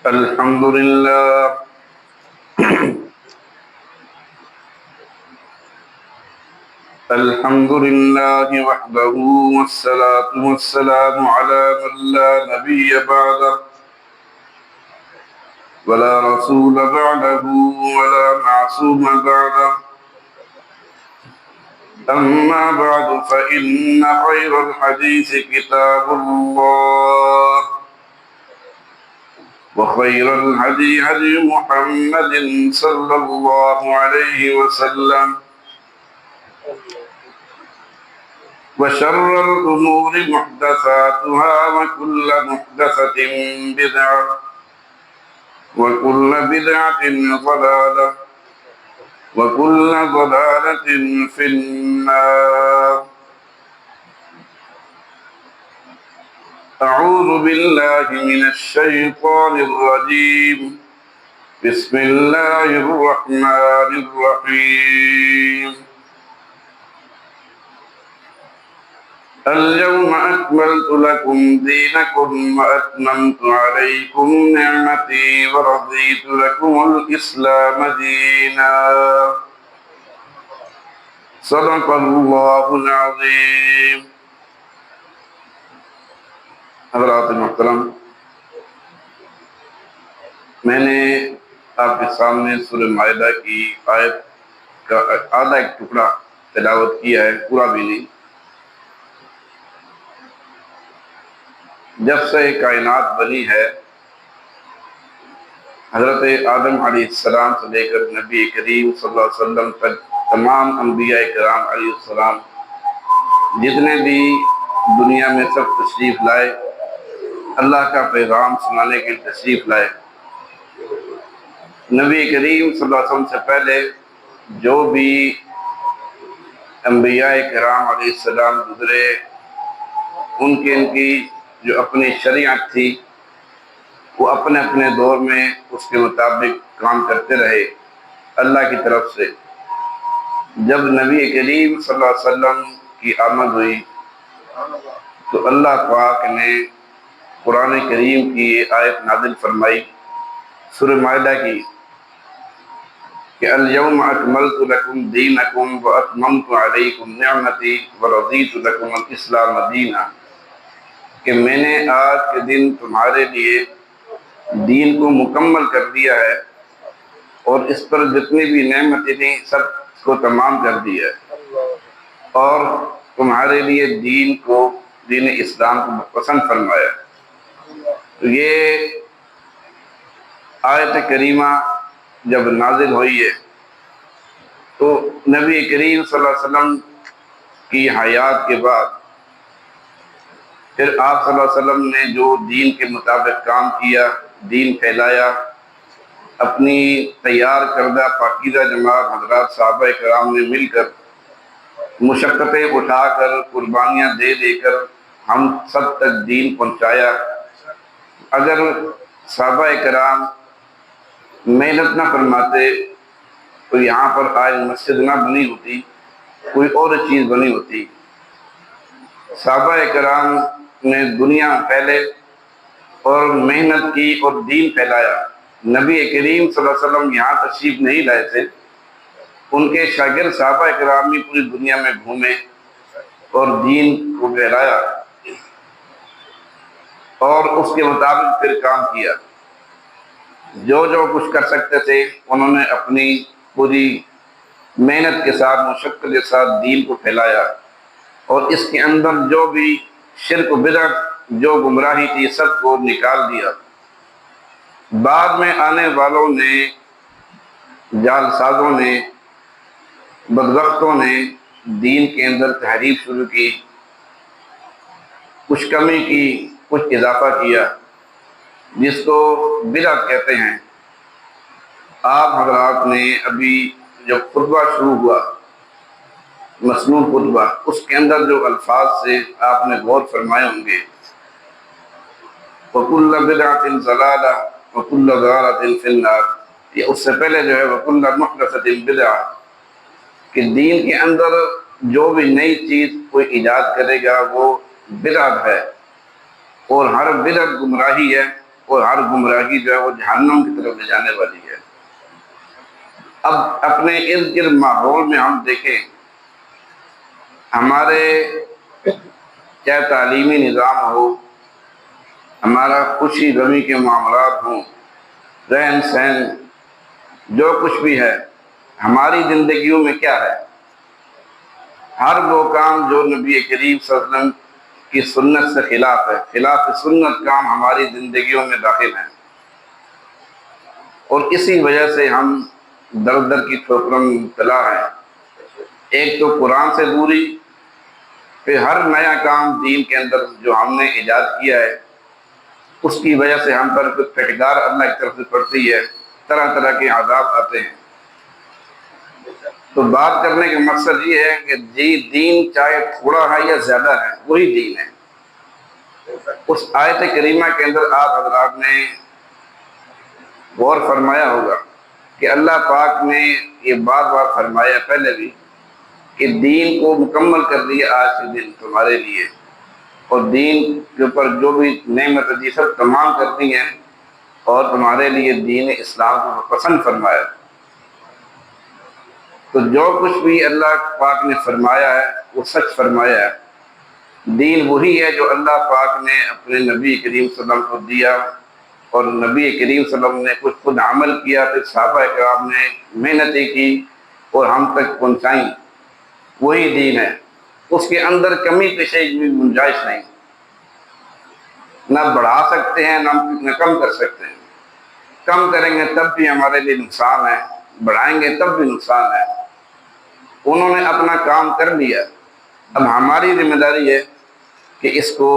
الحمد لله الحمد لله وحده والصلاة والسلام على من لا نبي بعده ولا رسول بعده ولا معصوم بعده. أما بعد فإن خير الحديث كتاب الله وخير الهدي هدي محمد صلى الله عليه وسلم وشر الأمور محدثاتها وكل محدثة بدعة وكل بدعة ضلالة وكل ضلالة في النار. أعوذ بالله من الشيطان الرجيم. بسم الله الرحمن الرحيم. اليوم أكملت لكم دينكم وأتممت عليكم نعمتي ورضيت لكم الإسلام دينا. صدق الله العظيم. حضرات محترم، میں نے آپ کے سامنے سورہ مائدہ کی آیت کا آدھا ایک ٹکڑا تلاوت کیا ہے، پورا بھی نہیں۔ جب سے کائنات بنی ہے، حضرت آدم علیہ السلام سے لے کر نبی کریم صلی اللہ علیہ وسلم تک تمام انبیاء کرام علیہ السلام جتنے بھی دنیا میں سب تشریف لائے، اللہ کا پیغام سنانے کے لیے تشریف لائے۔ نبی کریم صلی اللہ علیہ وسلم سے پہلے جو بھی انبیاء کرام علیہ السلام گزرے، ان کی جو اپنی شریعت تھی وہ اپنے اپنے دور میں اس کے مطابق کام کرتے رہے اللہ کی طرف سے۔ جب نبی کریم صلی اللہ علیہ وسلم کی آمد ہوئی تو اللہ پاک نے قرآن کریم کی یہ آیت نازل فرمائی سورہ مائدہ کی کہ الیوم اکملت لکم دینکم واتممت علیکم نعمتی ورضیت لکم الاسلام دینا، کہ میں نے آج کے دن تمہارے لیے دین کو مکمل کر دیا ہے اور اس پر جتنی بھی نعمتیں تھیں سب کو تمام کر دیا ہے، اور تمہارے لیے دین اسلام کو پسند فرمایا۔ تو یہ آیت کریمہ جب نازل ہوئی ہے تو نبی کریم صلی اللہ علیہ وسلم کی حیات کے بعد پھر آپ صلی اللہ علیہ وسلم نے جو دین کے مطابق کام کیا، دین پھیلایا، اپنی تیار کردہ پاکیزہ جماعت حضرات صحابہ کرام نے مل کر مشقتیں اٹھا کر قربانیاں دے کر ہم سب تک دین پہنچایا۔ اگر صحابہ کرام محنت نہ فرماتے تو یہاں پر آج مسجد نہ بنی ہوتی، کوئی اور چیز بنی ہوتی۔ صحابہ کرام نے دنیا پھیلے اور محنت کی اور دین پھیلایا۔ نبی کریم صلی اللہ علیہ وسلم یہاں تشریف نہیں لائے تھے، ان کے شاگرد صحابہ کرام بھی پوری دنیا میں گھومے اور دین کو پھیلایا اور اس کے مطابق پھر کام کیا۔ جو کچھ کر سکتے تھے انہوں نے اپنی پوری محنت کے ساتھ مشقت کے ساتھ دین کو پھیلایا، اور اس کے اندر جو بھی شرک و بدعت جو گمراہی تھی سب کو نکال دیا۔ بعد میں آنے والوں نے، جال سازوں نے، بدبختوں نے دین کے اندر تحریف شروع کی، کچھ کمی کی، کچھ اضافہ کیا، جس کو بدعت کہتے ہیں۔ آپ حضرات نے ابھی جب خطبہ شروع ہوا، مسنون خطبہ، اس کے اندر جو الفاظ سے آپ نے غور فرمائے ہوں گے، وَكُلَّ بِدْعَةٍ ضَلَالَةٍ وَكُلَّ ضَلَالَةٍ فِي النَّارِ، یہ اس سے پہلے جو ہے وَكُلَّ مُحْدَثَةٍ بِدْعَةٍ، کہ دین کے اندر جو بھی نئی چیز کوئی ایجاد کرے گا وہ بدعت ہے، اور ہر بدعت گمراہی ہے، اور ہر گمراہی جو ہے وہ جہنم کی طرف لے جانے والی ہے۔ اب اپنے ارد گرد ماحول میں ہم دیکھیں، ہمارے چاہے تعلیمی نظام ہو، ہمارا خوشی غمی کے معاملات ہوں، رہن سہن، جو کچھ بھی ہے ہماری زندگیوں میں کیا ہے؟ ہر وہ کام جو نبی کریم صلی اللہ علیہ وسلم کی سنت سے خلاف ہے، خلاف سنت کام ہماری زندگیوں میں داخل ہیں، اور اسی وجہ سے ہم در در کی ٹھوکروں میں مبتلا ہیں۔ ایک تو قرآن سے دوری، پھر ہر نیا کام دین کے اندر جو ہم نے ایجاد کیا ہے اس کی وجہ سے ہم پر کچھ پھٹکار اللہ کی طرف سے پڑتی ہے، طرح طرح کے عذاب آتے ہیں۔ تو بات کرنے کا مقصد یہ ہے کہ دین چاہے تھوڑا ہے یا زیادہ ہے، وہی دین ہے۔ اس آیت کریمہ کے اندر آپ حضرات نے غور فرمایا ہوگا کہ اللہ پاک نے یہ بار بار فرمایا پہلے بھی کہ دین کو مکمل کر دیا آج کے دن تمہارے لیے، اور دین کے اوپر جو بھی نعمت دی سب تمام کر دی ہیں، اور تمہارے لیے دین اسلام کو پسند فرمایا۔ تو جو کچھ بھی اللہ پاک نے فرمایا ہے وہ سچ فرمایا ہے۔ دین وہی ہے جو اللہ پاک نے اپنے نبی کریم صلی اللہ علیہ وسلم کو دیا، اور نبی کریم صلی اللہ علیہ وسلم نے کچھ خود عمل کیا، پھر صحابہ کرام نے محنتیں کی اور ہم تک پہنچائیں، وہی دین ہے۔ اس کے اندر کمی پیشی کی گنجائش نہیں، نہ بڑھا سکتے ہیں نہ کم کر سکتے ہیں۔ کم کریں گے تب بھی ہمارے لیے نقصان ہے، بڑھائیں گے تب بھی نقصان ہے۔ انہوں نے اپنا کام کر لیا، اب ہماری ذمہ داری ہے کہ اس کو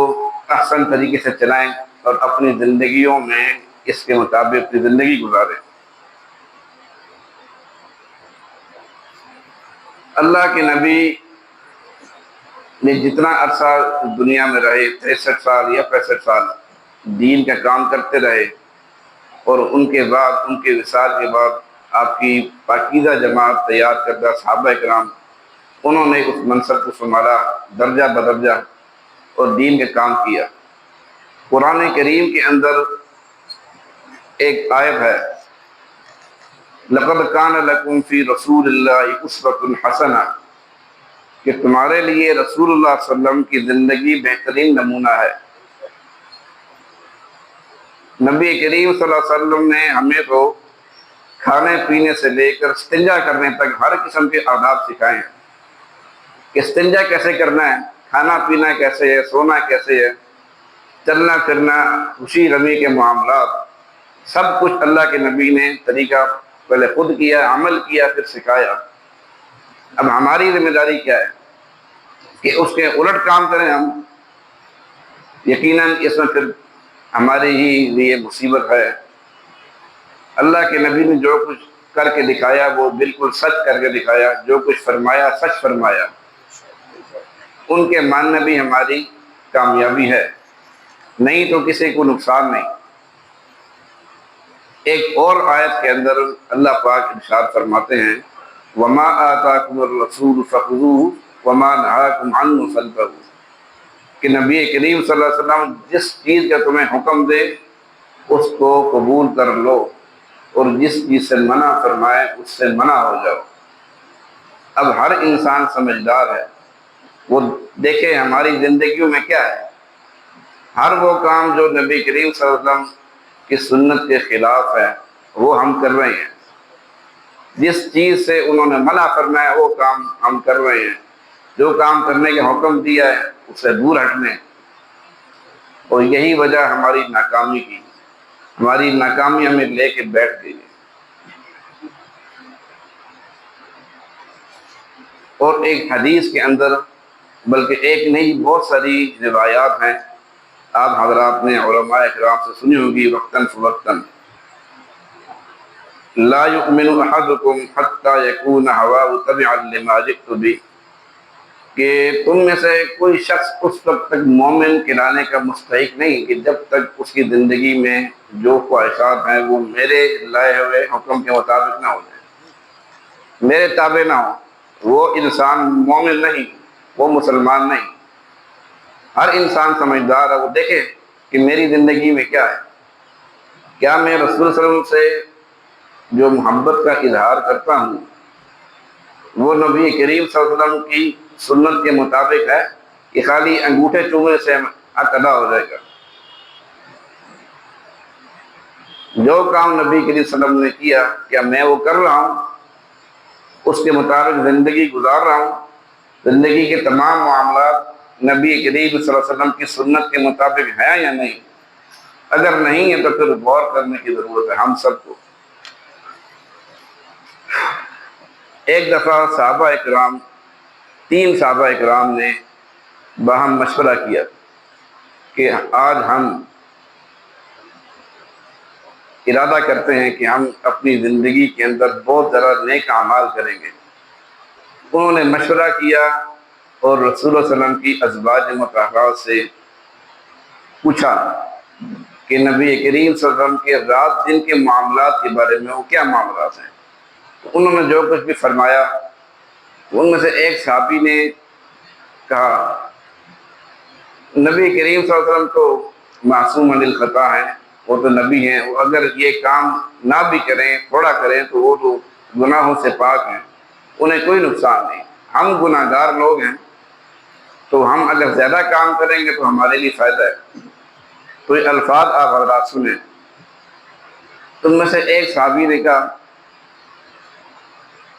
احسن طریقے سے چلائیں اور اپنی زندگیوں میں اس کے مطابق اپنی زندگی گزاریں۔ اللہ کے نبی نے جتنا عرصہ دنیا میں رہے، 63 سال یا 65 سال دین کا کام کرتے رہے، اور ان کے بعد، ان کے وصال کے بعد آپ کی پاکیزہ جماعت تیار کردہ صحابہ کرام، انہوں نے اس منصب کو سنبھالا درجہ بدرجہ اور دین کا کام کیا۔ قرآن کریم کے اندر ایک آیت ہے، لَقَدْ كَانَ لَكُمْ فِي رَسُولِ اللَّهِ أُسْوَةٌ حَسَنَةٌ، کہ تمہارے لیے رسول اللہ صلی اللہ علیہ وسلم کی زندگی بہترین نمونہ ہے۔ نبی کریم صلی اللہ علیہ وسلم نے ہمیں تو کھانے پینے سے لے کر استنجا کرنے تک ہر قسم کے آداب سکھائے ہیں کہ استنجا کیسے کرنا ہے، کھانا پینا کیسے ہے، سونا کیسے ہے، چلنا پھرنا، خوشی غمی کے معاملات، سب کچھ اللہ کے نبی نے طریقہ پہلے خود کیا، عمل کیا، پھر سکھایا۔ اب ہماری ذمہ داری کیا ہے کہ اس کے الٹ کام کریں ہم؟ یقیناً اس میں پھر ہمارے ہی لیے مصیبت ہے۔ اللہ کے نبی نے جو کچھ کر کے دکھایا وہ بالکل سچ کر کے دکھایا، جو کچھ فرمایا سچ فرمایا، ان کے ماننا بھی ہماری کامیابی ہے، نہیں تو کسی کو نقصان نہیں۔ ایک اور آیت کے اندر اللہ پاک ارشاد فرماتے ہیں، وَمَا آتَاكُمُ الرَّسُولُ فَخُذُوهُ وَمَا نَهَاكُمْ عَنْهُ فَانْتَهُوا، کہ نبی کریم صلی اللہ علیہ وسلم جس چیز کا تمہیں حکم دے اس کو قبول کر لو، اور جس چیز سے منع فرمائے اس سے منع ہو جاؤ۔ اب ہر انسان سمجھدار ہے، وہ دیکھے ہماری زندگیوں میں کیا ہے۔ ہر وہ کام جو نبی کریم صلی اللہ علیہ وسلم کی سنت کے خلاف ہے وہ ہم کر رہے ہیں، جس چیز سے انہوں نے منع فرمایا وہ کام ہم کر رہے ہیں، جو کام کرنے کا حکم دیا ہے اس سے دور ہٹنے، اور یہی وجہ ہماری ناکامی کی، ہماری ناکامی ہمیں لے کے بیٹھ گئی۔ اور ایک حدیث کے اندر، بلکہ ایک نہیں بہت ساری روایات ہیں، آپ حضرات نے علماء اکرام سے سنی ہوگی، وقتاً فوقتاً، لا يؤمن احدكم حتى يكون هواه تبعا لما جئت به، کہ تم میں سے کوئی شخص اس وقت تک مومن کہلانے کا مستحق نہیں کہ جب تک اس کی زندگی میں جو خواہشات ہیں وہ میرے لائے ہوئے حکم کے مطابق نہ ہو جائیں، میرے تابع نہ ہو۔ وہ انسان مومن نہیں، وہ مسلمان نہیں۔ ہر انسان سمجھدار ہے، وہ دیکھے کہ میری زندگی میں کیا ہے۔ کیا میں رسول صلی اللہ علیہ وسلم سے جو محبت کا اظہار کرتا ہوں وہ نبی کریم صلی اللہ علیہ وسلم کی سنت کے مطابق ہے کہ خالی انگوٹھے چومنے سے حق ادا ہو جائے گا؟ جو کام نبی کریم صلی اللہ علیہ وسلم نے کیا کیا میں وہ کر رہا ہوں، اس کے مطابق زندگی گزار رہا ہوں؟ زندگی کے تمام معاملات نبی کریم صلی اللہ علیہ وسلم کی سنت کے مطابق ہیں یا نہیں؟ اگر نہیں ہے تو پھر غور کرنے کی ضرورت ہے ہم سب کو۔ ایک دفعہ صحابہ اکرام، 3 صحابہ اکرام نے باہم مشورہ کیا کہ آج ہم ارادہ کرتے ہیں کہ ہم اپنی زندگی کے اندر بہت زیادہ نیک اعمال کریں گے۔ انہوں نے مشورہ کیا اور رسول اللہ صلی اللہ علیہ وسلم کی ازواج مطہرات سے پوچھا کہ نبی کریم صلی اللہ علیہ وسلم کے رات دن کے معاملات کے بارے میں وہ کیا معاملات ہیں۔ تو انہوں نے جو کچھ بھی فرمایا، ان میں سے ایک صحابی نے کہا نبی کریم صلی اللہ علیہ وسلم تو معصوم عن الخطا ہیں، وہ تو نبی ہیں، وہ اگر یہ کام نہ بھی کریں، تھوڑا کریں تو وہ تو گناہوں سے پاک ہیں، انہیں کوئی نقصان نہیں۔ ہم گناہ گار لوگ ہیں تو ہم اگر زیادہ کام کریں گے تو ہمارے لیے فائدہ ہے۔ تو یہ الفاظ آپ حضرات سنیں۔ ان میں سے ایک صحابی نے کہا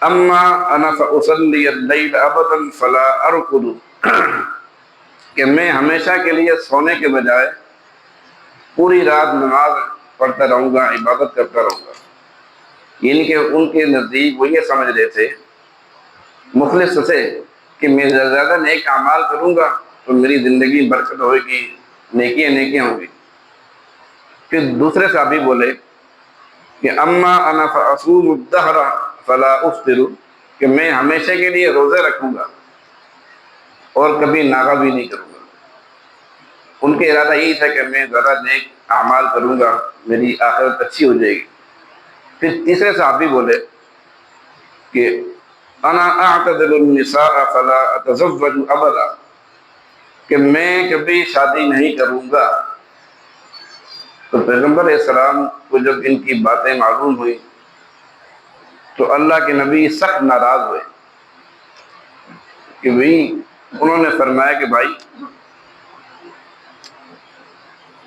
اما انا فاصلی اللیل ابدا فلا ارقد، کہ میں ہمیشہ کے لیے سونے کے بجائے پوری رات نماز پڑھتا رہوں گا، عبادت کرتا رہوں گا۔ یعنی کہ ان کے نزدیک وہ یہ سمجھ رہے تھے مخلص سے کہ میں زیادہ نیک اعمال کروں گا تو میری زندگی برکت ہوئے گی، نیکیاں ہوں گی۔ پھر دوسرے صحابی بولے کہ اما انا فاصوم الدہر فلا افطر، کہ میں ہمیشہ کے لیے روزے رکھوں گا اور کبھی ناغہ بھی نہیں کروں گا۔ ان کے ارادہ یہی تھا کہ میں زیادہ نیک اعمال کروں گا، میری آخرت اچھی ہو جائے گی۔ پھر تیسرے صحابی بولے کہ انا اعتزل النساء فلا اتزوج ابدا، کہ میں کبھی شادی نہیں کروں گا۔ تو پیغمبر علیہ السلام کو جب ان کی باتیں معلوم ہوئی تو اللہ کے نبی سخت ناراض ہوئے کہ انہوں نے فرمایا کہ بھائی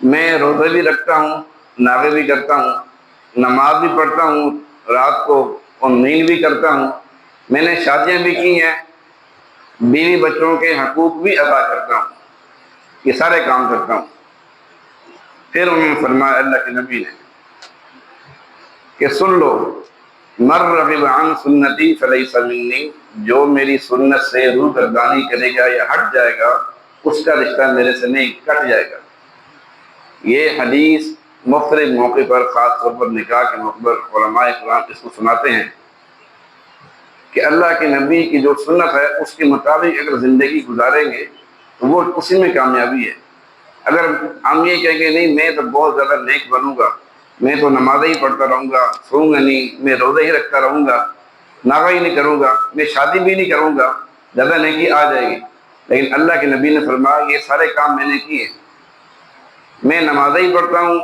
میں روزے بھی رکھتا ہوں، ناغے بھی کرتا ہوں، نماز بھی پڑھتا ہوں رات کو اور نیند بھی کرتا ہوں، میں نے شادیاں بھی کی ہیں، بیوی بچوں کے حقوق بھی ادا کرتا ہوں، یہ سارے کام کرتا ہوں۔ پھر انہوں نے فرمایا اللہ کے نبی نے کہ سن لو، مر رغب عن سنتی فلیس منی، جو میری سنت سے روگردانی کرے گا یا ہٹ جائے گا اس کا رشتہ میرے سے نہیں، کٹ جائے گا۔ یہ حدیث مختلف موقع پر، خاص طور پر نکاح کے موقع پر علماء کرام اس کو سناتے ہیں کہ اللہ کے نبی کی جو سنت ہے اس کے مطابق اگر زندگی گزاریں گے تو وہ اسی میں کامیابی ہے۔ اگر ہم یہ کہیں گے نہیں میں تو بہت زیادہ نیک بنوں گا، میں تو نمازیں ہی پڑھتا رہوں گا، سوؤں گا نہیں، میں روزے ہی رکھتا رہوں گا، ناغہ ہی نہیں کروں گا، میں شادی بھی نہیں کروں گا، زیادہ نیکی آ جائے گی۔ لیکن اللہ کے نبی نے فرمایا یہ سارے کام میں نے کیے، میں نمازیں ہی پڑھتا ہوں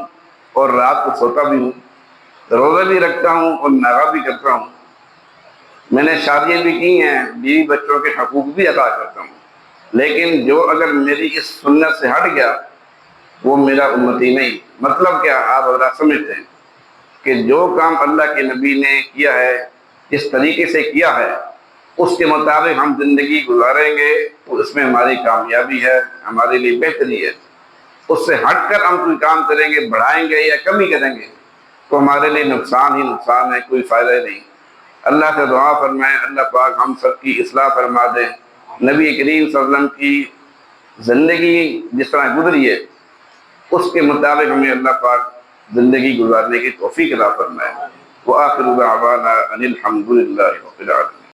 اور رات کو سوتا بھی ہوں، روزہ بھی رکھتا ہوں اور ناغہ بھی کرتا ہوں، میں نے شادیاں بھی کی ہیں، بیوی بچوں کے حقوق بھی ادا کرتا ہوں۔ لیکن جو اگر میری اس سنت سے ہٹ گیا وہ میرا امتی نہیں۔ مطلب کیا آپ حضرات سمجھتے ہیں کہ جو کام اللہ کے نبی نے کیا ہے، جس طریقے سے کیا ہے، اس کے مطابق ہم زندگی گزاریں گے تو اس میں ہماری کامیابی ہے، ہمارے لیے بہتری ہے۔ اس سے ہٹ کر ہم کوئی کام کریں گے، بڑھائیں گے یا کمی کریں گے تو ہمارے لیے نقصان ہی نقصان ہے، کوئی فائدہ ہی نہیں۔ اللہ سے دعا فرمائیں اللہ پاک ہم سب کی اصلاح فرما دیں، نبی کریم صلی اللہ علیہ وسلم کی زندگی جس طرح گزری ہے اس کے مطابق ہمیں اللہ پاک زندگی گزارنے کی توفیق عطا فرمائے۔ وآخر دعوانا ان الحمد للہ رب العالمین۔